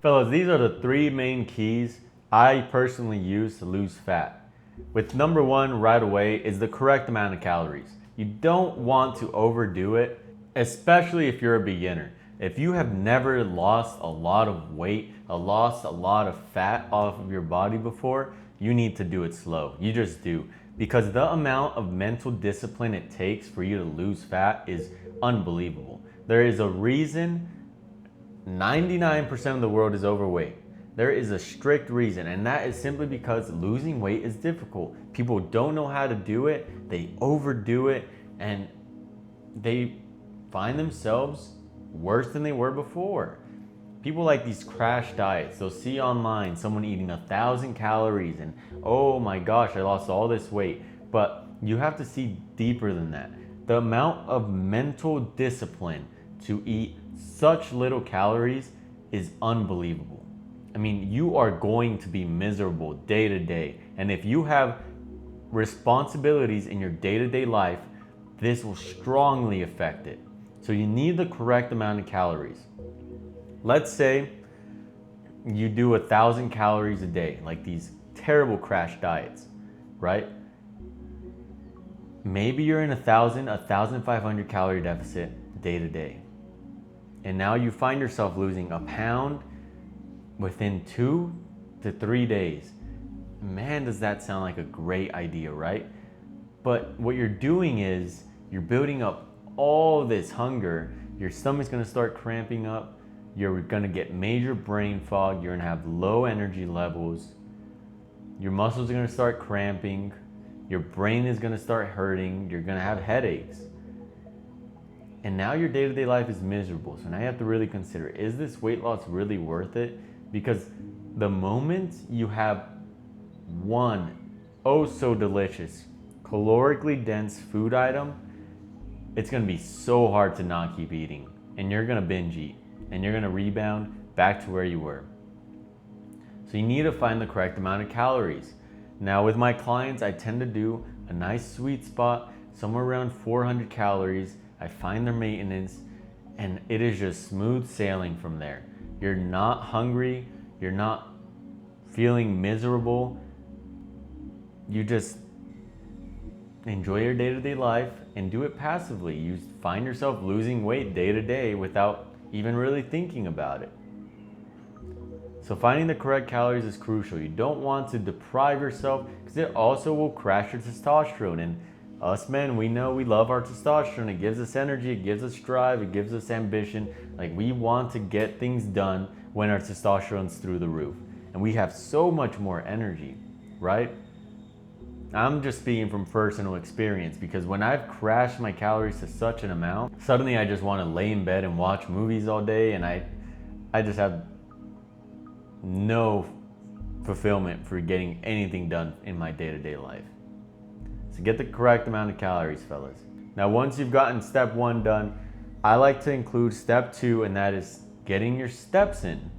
Fellas, these are the three main keys I personally use to lose fat. With number one right away is the correct amount of calories. You don't want to overdo it, especially if you're a beginner. If you have never lost a lot of weight, lost a lot of fat off of your body before, you need to do it slow. You just do. Because the amount of mental discipline it takes for you to lose fat is unbelievable. There is a reason 99% of the world is overweight. There is a strict reason, and that is simply because losing weight is difficult. People don't know how to do it, they overdo it, and they find themselves worse than they were before. People like these crash diets. They'll see online someone eating 1,000 calories and, oh my gosh, I lost all this weight. But you have to see deeper than that. The amount of mental discipline to eat such little calories is unbelievable. I mean, you are going to be miserable day to day. And if you have responsibilities in your day to day life, this will strongly affect it. So you need the correct amount of calories. Let's say you do 1,000 calories a day, like these terrible crash diets, right? Maybe you're in 1,500 calorie deficit day to day. And now you find yourself losing a pound within 2 to 3 days. Man, does that sound like a great idea, right? But what you're doing is you're building up all this hunger. Your stomach's gonna start cramping up. You're gonna get major brain fog. You're gonna have low energy levels. Your muscles are gonna start cramping. Your brain is gonna start hurting. You're gonna have headaches. And now your day-to-day life is miserable. So now you have to really consider, is this weight loss really worth it? Because the moment you have one oh so delicious, calorically dense food item, it's gonna be so hard to not keep eating. And you're gonna binge eat. And you're gonna rebound back to where you were. So you need to find the correct amount of calories. Now with my clients, I tend to do a nice sweet spot, somewhere around 400 calories. I find their maintenance, and it is just smooth sailing from there. You're not hungry, you're not feeling miserable. You just enjoy your day-to-day life and do it passively. You find yourself losing weight day to day without even really thinking about it. So finding the correct calories is crucial. You don't want to deprive yourself because it also will crash your testosterone. And us men, we know we love our testosterone. It gives us energy, it gives us drive, it gives us ambition. Like, we want to get things done when our testosterone's through the roof. And we have so much more energy, right? I'm just speaking from personal experience, because when I've crashed my calories to such an amount, suddenly I just want to lay in bed and watch movies all day, and I just have no fulfillment for getting anything done in my day-to-day life. So get the correct amount of calories, fellas. Now, once you've gotten step one done, I like to include step two, and that is getting your steps in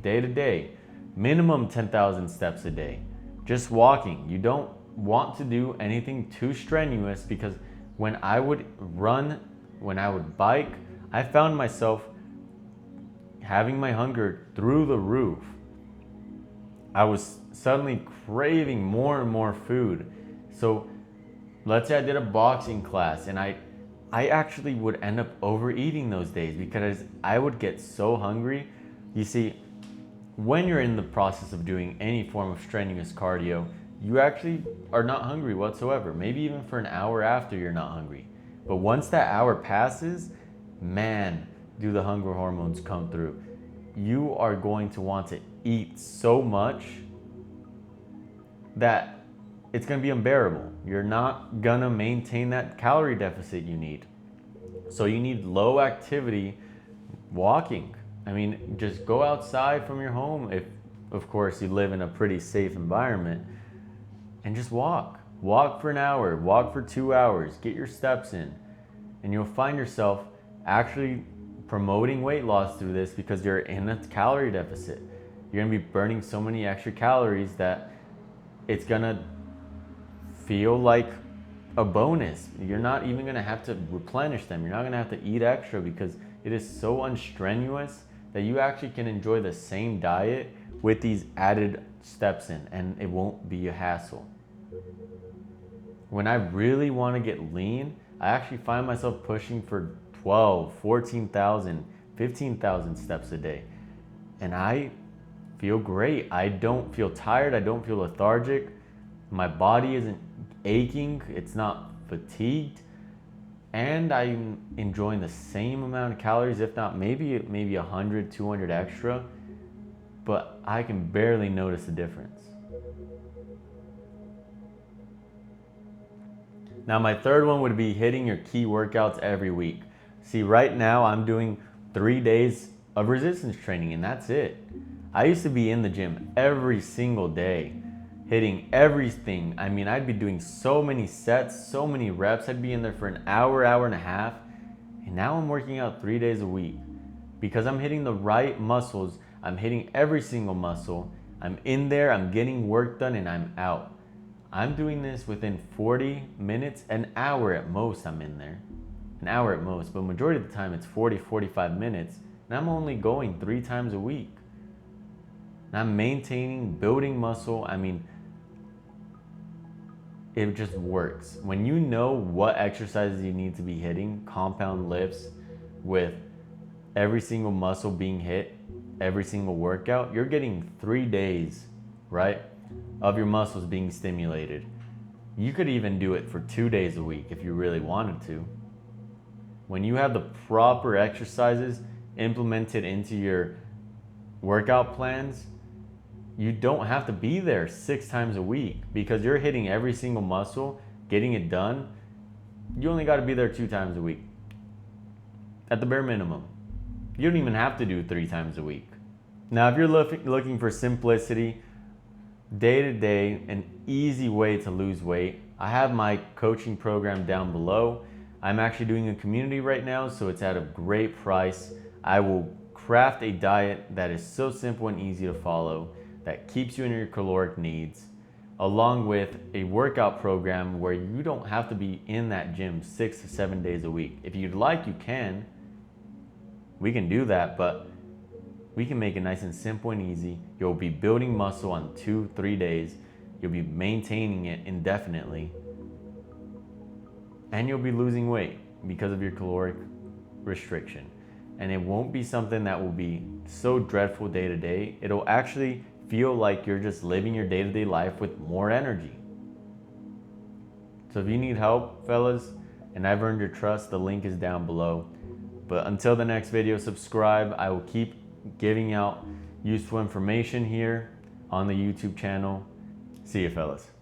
day to day. Minimum 10,000 steps a day. Just walking. You don't want to do anything too strenuous, because when I would run, when I would bike, I found myself having my hunger through the roof. I was suddenly craving more and more food. So let's say I did a boxing class, and I actually would end up overeating those days because I would get so hungry. You see, when you're in the process of doing any form of strenuous cardio, you actually are not hungry whatsoever. Maybe even for an hour after, you're not hungry. But once that hour passes, man, do the hunger hormones come through. You are going to want to eat so much that it's going to be unbearable. You're not going to maintain that calorie deficit you need. So you need low activity walking. I mean, just go outside from your home, if of course you live in a pretty safe environment, and just walk. Walk for an hour, walk for 2 hours, get your steps in. And you'll find yourself actually promoting weight loss through this, because you're in a calorie deficit. You're gonna be burning so many extra calories that it's gonna feel like a bonus. You're not even gonna have to replenish them. You're not gonna have to eat extra, because it is so unstrenuous that you actually can enjoy the same diet with these added steps in, and it won't be a hassle. When I really want to get lean, I actually find myself pushing for 12, 14,000, 15,000 steps a day. And I feel great. I don't feel tired. I don't feel lethargic. My body isn't aching. It's not fatigued. And I'm enjoying the same amount of calories, if not maybe 100, 200 extra. But I can barely notice the difference. Now my third one would be hitting your key workouts every week. See, right now I'm doing 3 days of resistance training and that's it. I used to be in the gym every single day, hitting everything. I mean, I'd be doing so many sets, so many reps. I'd be in there for an hour, hour and a half. And now I'm working out 3 days a week because I'm hitting the right muscles. I'm hitting every single muscle. I'm in there, I'm getting work done, and I'm out. I'm doing this within 40 minutes, an hour at most. I'm in there, an hour at most, but majority of the time it's 40, 45 minutes, and I'm only going 3 times a week. And I'm maintaining, building muscle. I mean, it just works. When you know what exercises you need to be hitting, compound lifts with every single muscle being hit, every single workout, you're getting 3 days, right, of your muscles being stimulated. You could even do it for 2 days a week if you really wanted to. When you have the proper exercises implemented into your workout plans, you don't have to be there 6 times a week because you're hitting every single muscle, getting it done. You only got to be there 2 times a week at the bare minimum. You don't even have to do 3 times a week. Now, if you're looking for simplicity, day-to-day, an easy way to lose weight, I have my coaching program down below. I'm actually doing a community right now, so it's at a great price. I will craft a diet that is so simple and easy to follow, that keeps you in your caloric needs, along with a workout program where you don't have to be in that gym 6 to 7 days a week. If you'd like, you can. We can do that, but we can make it nice and simple and easy. You'll be building muscle on 2-3 days. You'll be maintaining it indefinitely. And you'll be losing weight because of your caloric restriction. And it won't be something that will be so dreadful day to day. It'll actually feel like you're just living your day-to-day life with more energy. So if you need help, fellas, and I've earned your trust, the link is down below. But until the next video, subscribe. I will keep giving out useful information here on the YouTube channel. See you, fellas.